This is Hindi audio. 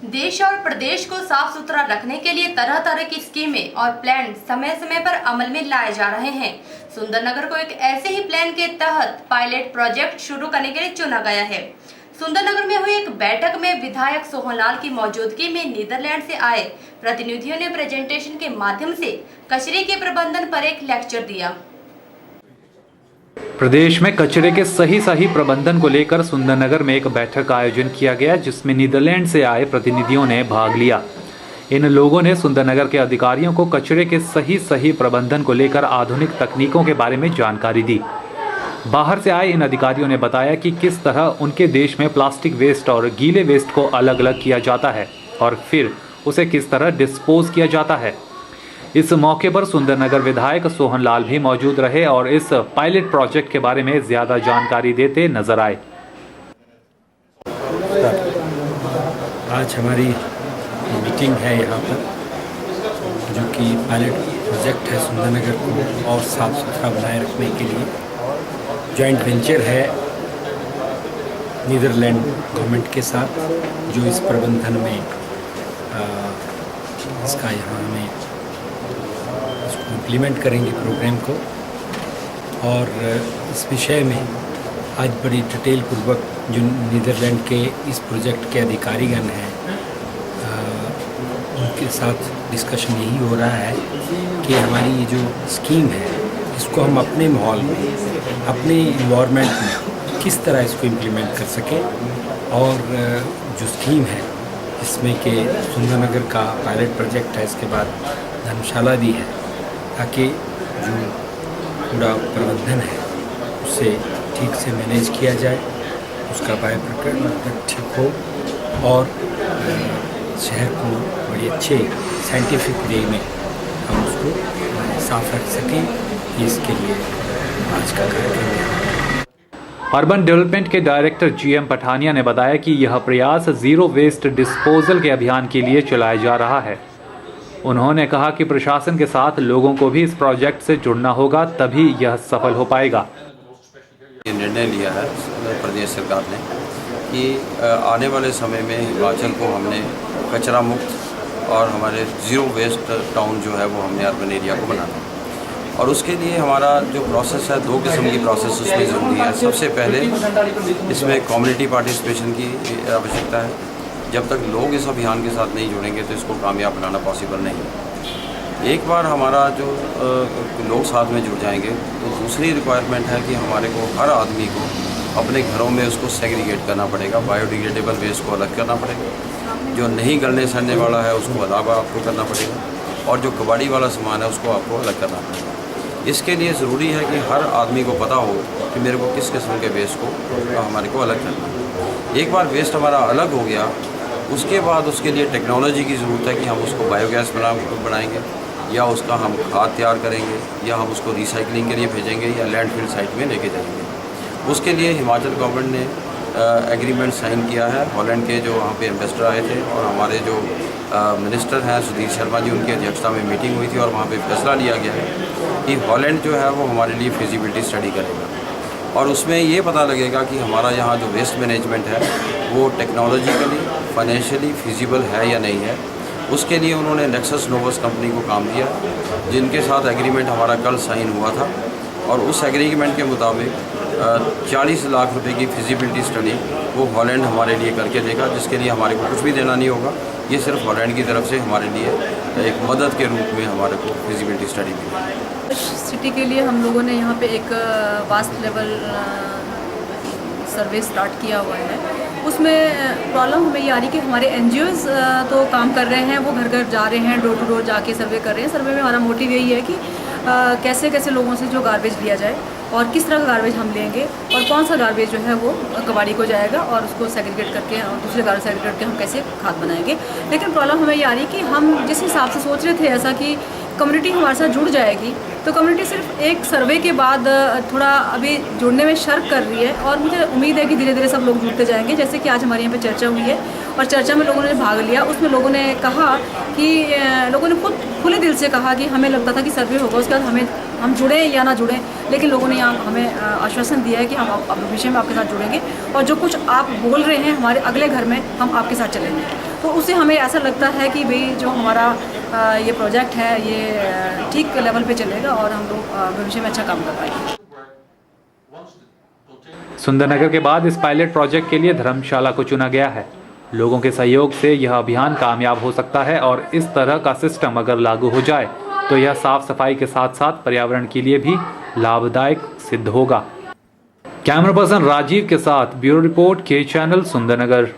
देश और प्रदेश को साफ सुथरा रखने के लिए तरह तरह की स्कीमें और प्लान समय समय पर अमल में लाए जा रहे हैं। सुंदरनगर को एक ऐसे ही प्लान के तहत पायलट प्रोजेक्ट शुरू करने के लिए चुना गया है। सुंदरनगर में हुई एक बैठक में विधायक सोहनलाल की मौजूदगी में नीदरलैंड से आए प्रतिनिधियों ने प्रेजेंटेशन के माध्यम से कचरे के प्रबंधन पर एक लेक्चर दिया। प्रदेश में कचरे के सही प्रबंधन को लेकर सुंदरनगर में एक बैठक का आयोजन किया गया, जिसमें नीदरलैंड से आए प्रतिनिधियों ने भाग लिया। इन लोगों ने सुंदरनगर के अधिकारियों को कचरे के सही प्रबंधन को लेकर आधुनिक तकनीकों के बारे में जानकारी दी। बाहर से आए इन अधिकारियों ने बताया कि किस तरह उनके देश में प्लास्टिक वेस्ट और गीले वेस्ट को अलग अलग किया जाता है और फिर उसे किस तरह डिस्पोज किया जाता है। इस मौके पर सुंदरनगर विधायक सोहनलाल भी मौजूद रहे और इस पायलट प्रोजेक्ट के बारे में ज्यादा जानकारी देते नजर आए। आज हमारी मीटिंग है यहाँ पर, जो कि पायलट प्रोजेक्ट है सुंदरनगर को और साफ सुथरा बनाए रखने के लिए। जॉइंट वेंचर है नीदरलैंड गवर्नमेंट के साथ, जो इस प्रबंधन में इसका यहाँ हमें इम्प्लीमेंट करेंगे प्रोग्राम को। और इस विषय में आज बड़ी डिटेल पूर्वक जो नीदरलैंड के इस प्रोजेक्ट के अधिकारीगण हैं उनके साथ डिस्कशन यही हो रहा है कि हमारी ये जो स्कीम है इसको हम अपने माहौल में, अपने इन्वायरमेंट में किस तरह इसको इम्प्लीमेंट कर सकें। और जो स्कीम है इसमें कि सुंदरनगर का पायलट प्रोजेक्ट है, इसके बाद धर्मशाला भी है, ताकि जो कूड़ा प्रबंधन है उसे ठीक से मैनेज किया जाए, उसका बायोप्रॉडक्ट ठीक हो और शहर को बड़ी अच्छे साइंटिफिक वे में हम उसको साफ रख सकें। इसके लिए आज का कार्यक्रम है। अर्बन डेवलपमेंट के डायरेक्टर GM पठानिया ने बताया कि यह प्रयास जीरो वेस्ट डिस्पोजल के अभियान के लिए चलाया जा रहा है। उन्होंने कहा कि प्रशासन के साथ लोगों को भी इस प्रोजेक्ट से जुड़ना होगा, तभी यह सफल हो पाएगा। ये निर्णय लिया है प्रदेश सरकार ने कि आने वाले समय में हिमाचल को हमने कचरा मुक्त और हमारे ज़ीरो वेस्ट टाउन जो है वो हमने अर्बन एरिया को बनाना है। और उसके लिए हमारा जो प्रोसेस है, दो किस्म की प्रोसेस उसमें ज़रूरी है। सबसे पहले इसमें कम्युनिटी पार्टिसिपेशन की आवश्यकता है। जब तक लोग इस अभियान के साथ नहीं जुड़ेंगे तो इसको कामयाब बनाना पॉसिबल नहीं है। एक बार हमारा जो लोग साथ में जुड़ जाएंगे तो दूसरी रिक्वायरमेंट है कि हमारे को हर आदमी को अपने घरों में उसको सेग्रीगेट करना पड़ेगा। बायोडिग्रेडेबल वेस्ट को अलग करना पड़ेगा, जो नहीं गलने सड़ने वाला है उसको अलावा आपको करना पड़ेगा, और जो कबाड़ी वाला सामान है उसको आपको अलग करना पड़ेगा। इसके लिए ज़रूरी है कि हर आदमी को पता हो कि मेरे को किस किस्म के वेस्ट को हमारे को अलग करना है। एक बार वेस्ट हमारा अलग हो गया, उसके बाद उसके लिए टेक्नोलॉजी की ज़रूरत है कि हम उसको बायोगैस बनाएंगे, या उसका हम खाद तैयार करेंगे, या हम उसको रिसाइकलिंग के लिए भेजेंगे, या लैंडफिल साइट में लेके जाएंगे। उसके लिए हिमाचल गवर्नमेंट ने एग्रीमेंट साइन किया है। हॉलैंड के जो वहाँ पे एम्बेसडर आए थे और हमारे जो मिनिस्टर हैं सुधीर शर्मा जी, उनकी अध्यक्षता में मीटिंग हुई थी और वहाँ पे फैसला लिया गया है कि हॉलैंड जो है वो हमारे लिए फिजिबिलिटी स्टडी करेगा और उसमें ये पता लगेगा कि हमारा यहाँ जो वेस्ट मैनेजमेंट है वो टेक्नोलॉजिकली फाइनेंशियली फिजिबल है या नहीं है। उसके लिए उन्होंने नेक्सस नोवस कंपनी को काम दिया, जिनके साथ एग्रीमेंट हमारा कल साइन हुआ था। और उस एग्रीमेंट के मुताबिक 40 लाख रुपए की फिजिबिलिटी स्टडी वो हॉलैंड हमारे लिए करके देगा, जिसके लिए हमारे को कुछ भी देना नहीं होगा। ये सिर्फ हॉलैंड की तरफ से हमारे लिए एक मदद के रूप में हमारे को फिजिबिलिटी स्टडी मिली। सिटी के लिए हम लोगों ने यहाँ पे एक वास्ट लेवल सर्वे स्टार्ट किया हुआ है। उसमें प्रॉब्लम हमें ये आ रही कि हमारे NGOs तो काम कर रहे हैं, वो घर घर जा रहे हैं, डोर टू डोर जाके सर्वे कर रहे हैं। सर्वे में हमारा मोटिव यही है कि कैसे कैसे लोगों से जो गार्बेज लिया जाए और किस तरह का गार्बेज हम लेंगे और कौन सा गार्बेज जो है वो कबाड़ी को जाएगा और उसको सेग्रीगेट करके और दूसरे गार्बेज सेग्रीगेट करके हम कैसे खाद बनाएंगे। लेकिन प्रॉब्लम हमें ये आ रही कि हम जिस हिसाब से सोच रहे थे ऐसा कि कम्युनिटी हमारे साथ जुड़ जाएगी, तो कम्युनिटी सिर्फ एक सर्वे के बाद थोड़ा अभी जुड़ने में शर्क कर रही है और मुझे उम्मीद है कि धीरे धीरे सब लोग जुड़ते जाएंगे। जैसे कि आज हमारे यहाँ पे चर्चा हुई है और चर्चा में लोगों ने भाग लिया, उसमें लोगों ने कहा कि लोगों ने खुद खुले दिल से कहा कि हमें लगता था कि सर्वे होगा उसके बाद हम जुड़ें या ना जुड़ें, लेकिन लोगों ने हमें आश्वासन दिया है कि हम भविष्य में आपके साथ जुड़ेंगे और जो कुछ आप बोल रहे हैं हमारे अगले घर में हम आपके साथ चलेंगे। तो उससे हमें ऐसा लगता है कि भाई जो हमारा ये प्रोजेक्ट है ये ठीक लेवल पे चलेगा और हम लोग भविष्य में अच्छा काम कर पाएंगे। सुंदरनगर के बाद इस पायलट प्रोजेक्ट के लिए धर्मशाला को चुना गया है। लोगों के सहयोग से यह अभियान कामयाब हो सकता है और इस तरह का सिस्टम अगर लागू हो जाए तो यह साफ सफाई के साथ साथ पर्यावरण के लिए भी लाभदायक सिद्ध होगा। कैमरा पर्सन राजीव के साथ ब्यूरो रिपोर्ट के चैनल सुंदरनगर।